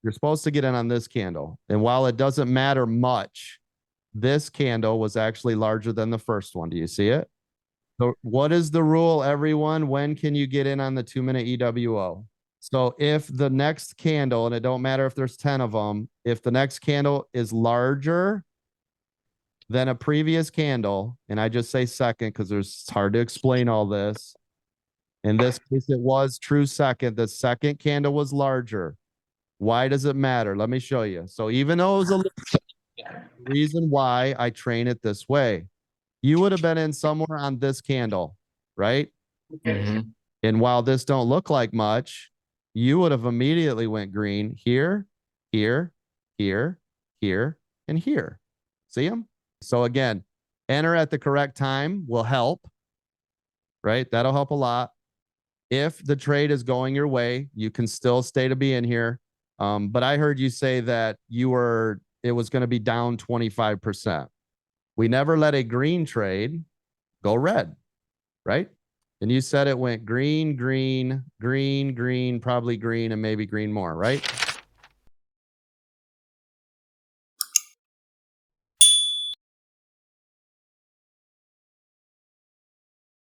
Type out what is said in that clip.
You're supposed to get in on this candle. And while it doesn't matter much, this candle was actually larger than the first one. Do you see it? So what is the rule, everyone? When can you get in on the 2-minute EWO? So if the next candle, and it don't matter if there's 10 of them, if the next candle is larger than a previous candle, and I just say second because it's hard to explain all this. In this case, it was true second. The second candle was larger. Why does it matter? Let me show you. So even though it was a reason why I train it this way, you would have been in somewhere on this candle, right? Mhm. And while this don't look like much, you would have immediately went green here, here, here, here, and here. See them? So again, enter at the correct time will help, right? That'll help a lot. If the trade is going your way, you can still stay to be in here. But I heard you say that it was going to be down 25%. We never let a green trade go red, right? And you said it went green, green, green, green, probably green, and maybe green more, right?